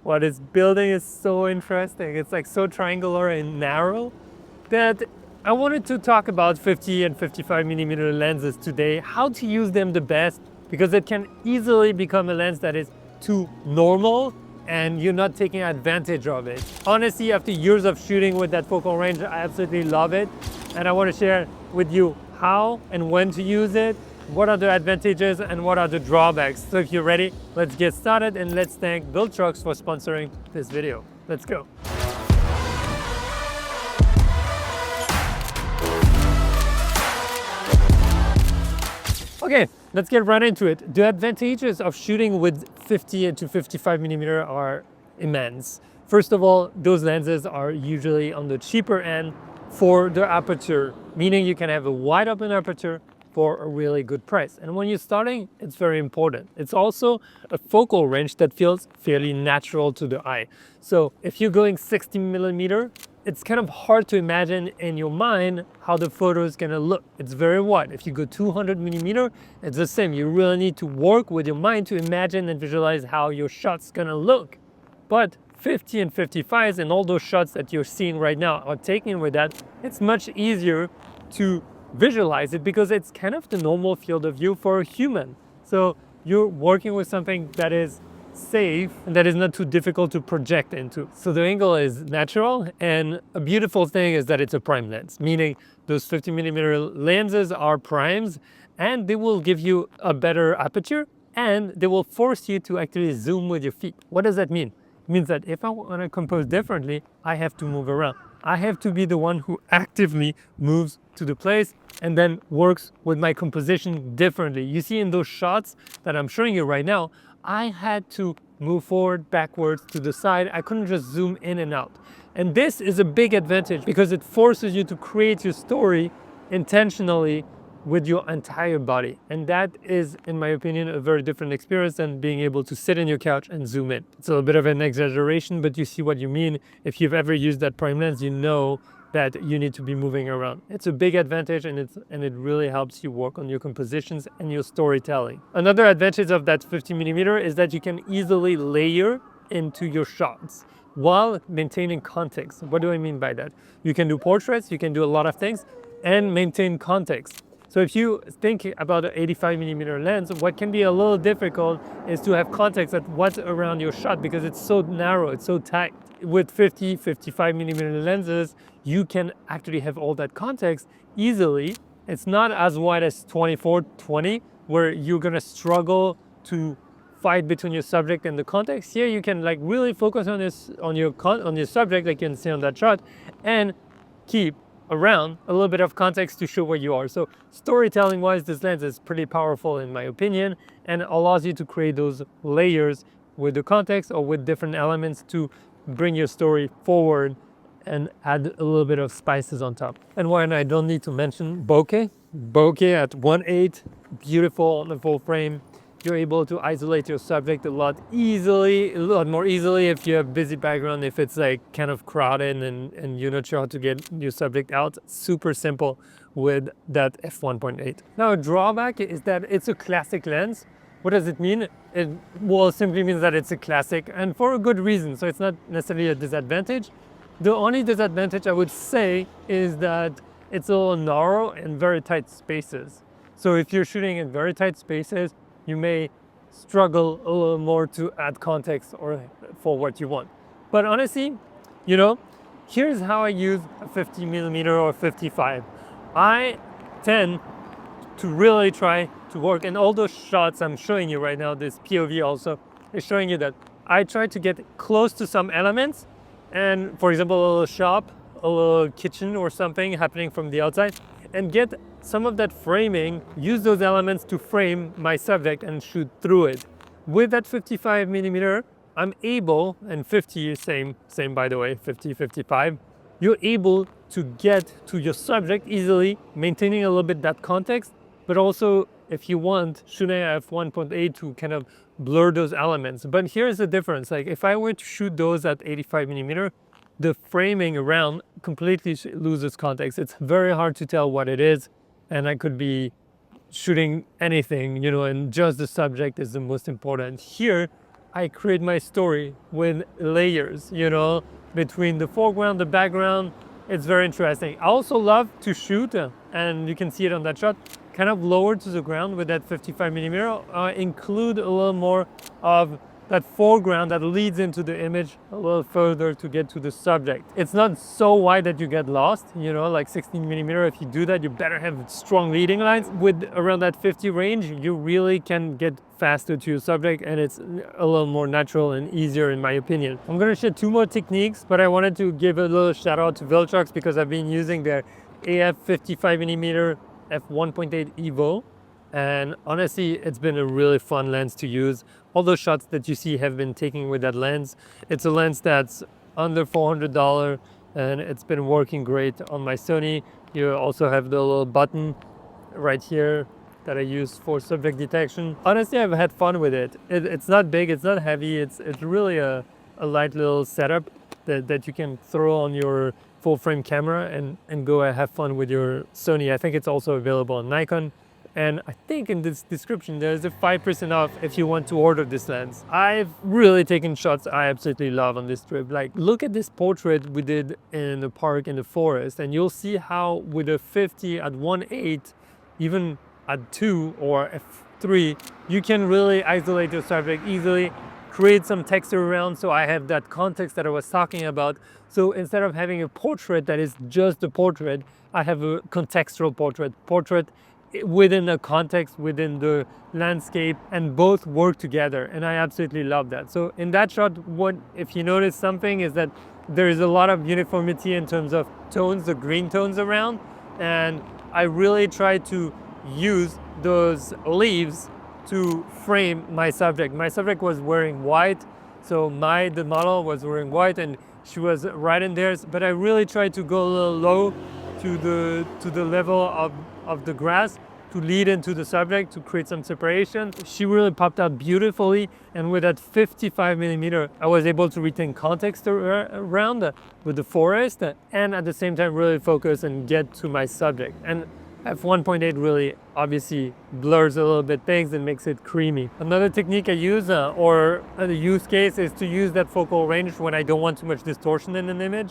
What it's building is so interesting. It's like so triangular and narrow that I wanted to talk about 50 and 55 millimeter lenses today, how to use them the best, because it can easily become a lens that is too normal and you're not taking advantage of it. Honestly, after years of shooting with that focal range, I absolutely love it. And I want to share with you how and when to use it, what are the advantages and what are the drawbacks. So if you're ready, let's get started and let's thank Build Trucks for sponsoring this video. Let's go. Okay, let's get right into it. The advantages of shooting with 50 to 55 millimeter are immense. First of all, those lenses are usually on the cheaper end for the aperture, meaning you can have a wide open aperture for a really good price. And when you're starting, it's very important. It's also a focal range that feels fairly natural to the eye. So if you're going 60 millimeter, it's kind of hard to imagine in your mind how the photo is gonna look. It's very wide. If you go 200 millimeter, it's the same. You really need to work with your mind to imagine and visualize how your shot's gonna look. But 50 and 55s and all those shots that you're seeing right now are taken with that, it's much easier to visualize it because it's kind of the normal field of view for a human. So you're working with something that is safe and that is not too difficult to project into. So the angle is natural, and a beautiful thing is that it's a prime lens, meaning those 50 millimeter lenses are primes and they will give you a better aperture and they will force you to actually zoom with your feet. What does that mean? It means that if I want to compose differently, I have to move around. I have to be the one who actively moves to the place and then works with my composition differently. You see in those shots that I'm showing you right now, I had to move forward, backwards, to the side. I couldn't just zoom in and out. And this is a big advantage because it forces you to create your story intentionally with your entire body. And that is, in my opinion, a very different experience than being able to sit on your couch and zoom in. It's a little bit of an exaggeration, but you see what you mean. If you've ever used that prime lens, you know that you need to be moving around. It's a big advantage, and it really helps you work on your compositions and your storytelling. Another advantage of that 50 millimeter is that you can easily layer into your shots while maintaining context. What do I mean by that? You can do portraits, you can do a lot of things and maintain context. So if you think about an 85 millimeter lens, what can be a little difficult is to have context at what's around your shot because it's so narrow, it's so tight. With 50, 55 millimeter lenses, you can actually have all that context easily. It's not as wide as 24, 20, where you're gonna struggle to fight between your subject and the context. Here you can like really focus on this, on your subject, like you can see on that shot, and keep around a little bit of context to show where you are. So storytelling wise, this lens is pretty powerful in my opinion, and allows you to create those layers with the context or with different elements to bring your story forward and add a little bit of spices on top. And when I don't need to mention bokeh. Bokeh at 1.8, beautiful on the full frame. You're able to isolate your subject a lot more easily if you have busy background, if it's like kind of crowded and you're not sure how to get your subject out. Super simple with that f1.8. Now a drawback is that it's a classic lens. What does it mean? It well simply means that it's a classic, and for a good reason, so it's not necessarily a disadvantage. The only disadvantage I would say is that it's a little narrow and very tight spaces. So if you're shooting in very tight spaces, you may struggle a little more to add context or for what you want. But honestly, you know, here's how I use a 50 millimeter or 55. I tend to really try to work, and all those shots I'm showing you right now, this POV also is showing you that I try to get close to some elements, and for example, a little shop, a little kitchen or something happening from the outside, and get some of that framing, use those elements to frame my subject and shoot through it. With that 55 millimeter, I'm able, and 50 is same by the way, 50, 55, you're able to get to your subject easily, maintaining a little bit that context, but also if you want, shooting at f1.8 to kind of blur those elements. But here's the difference, like if I were to shoot those at 85 millimeter, the framing around completely loses context. It's very hard to tell what it is, and I could be shooting anything, you know, and just the subject is the most important. Here, I create my story with layers, you know, between the foreground, the background. It's very interesting. I also love to shoot, and you can see it on that shot, kind of lower to the ground with that 55 millimeter, include a little more of that foreground that leads into the image a little further to get to the subject. It's not so wide that you get lost, you know, like 16 millimeter. If you do that, you better have strong leading lines. With around that 50 range, you really can get faster to your subject, and it's a little more natural and easier in my opinion. I'm gonna share two more techniques, but I wanted to give a little shout out to Viltrox because I've been using their AF 55mm f1.8 Evo. And honestly, it's been a really fun lens to use. All those shots that you see have been taken with that lens. It's a lens that's under $400 and it's been working great on my Sony. You also have the little button right here that I use for subject detection. Honestly, I've had fun with it. It's not big, it's not heavy. It's really a light little setup that you can throw on your full frame camera and go and have fun with your Sony. I think it's also available on Nikon. And I think in this description, there's a 5% off if you want to order this lens. I've really taken shots I absolutely love on this trip. Like, look at this portrait we did in the park in the forest, and you'll see how with a 50 at 1.8, even at 2 or f3, you can really isolate your subject easily, create some texture around. So I have that context that I was talking about. So instead of having a portrait that is just a portrait, I have a contextual portrait within a context, within the landscape, and both work together, and I absolutely love that. So in that shot, what if you notice something is that there is a lot of uniformity in terms of tones, the green tones around, and I really try to use those leaves to frame my subject. My subject was wearing white, so the model was wearing white and she was right in there, but I really tried to go a little low to the level of the grass to lead into the subject to create some separation. She really popped out beautifully, and with that 55 millimeter, I was able to retain context around with the forest and at the same time really focus and get to my subject. And f1.8 really obviously blurs a little bit things and makes it creamy. Another technique I use or a use case is to use that focal range when I don't want too much distortion in an image,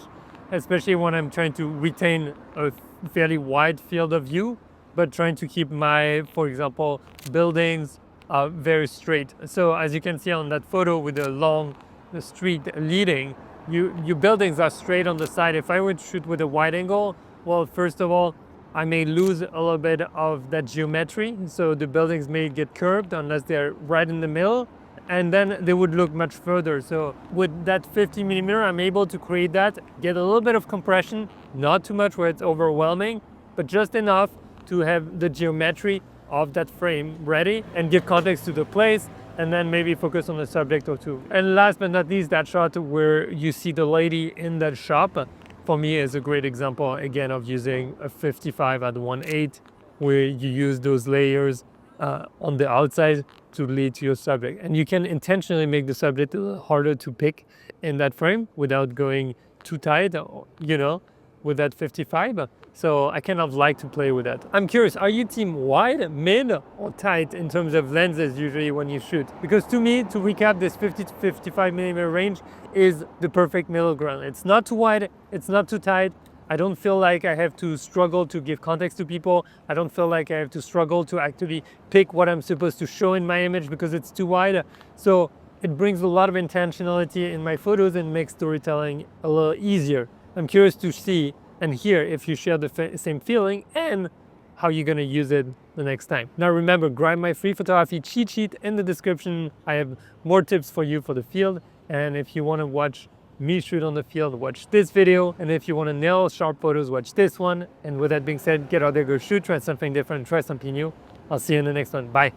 especially when I'm trying to retain a fairly wide field of view, but trying to keep my, for example, buildings very straight. So as you can see on that photo with the street leading, your buildings are straight on the side. If I would shoot with a wide angle, well, first of all, I may lose a little bit of that geometry. So the buildings may get curved unless they're right in the middle, and then they would look much further. So with that 50 millimeter, I'm able to create that, get a little bit of compression, not too much where it's overwhelming, but just enough to have the geometry of that frame ready and give context to the place, and then maybe focus on a subject or two. And last but not least, that shot where you see the lady in that shop, for me is a great example again of using a 55 at 1.8, where you use those layers on the outside to lead to your subject. And you can intentionally make the subject a little harder to pick in that frame without going too tight, you know, with that 55. So I kind of like to play with that. I'm curious, are you team wide, mid, or tight in terms of lenses usually when you shoot? Because to me, to recap, this 50 to 55 millimeter range is the perfect middle ground. It's not too wide, it's not too tight. I don't feel like I have to struggle to give context to people. I don't feel like I have to struggle to actually pick what I'm supposed to show in my image because it's too wide. So it brings a lot of intentionality in my photos and makes storytelling a little easier. I'm curious to see and hear if you share the same feeling and how you're gonna use it the next time. Now remember, grab my free photography cheat sheet in the description. I have more tips for you for the field. And if you wanna watch me shoot on the field, watch this video. And if you wanna nail sharp photos, watch this one. And with that being said, get out there, go shoot, try something different, try something new. I'll see you in the next one. Bye.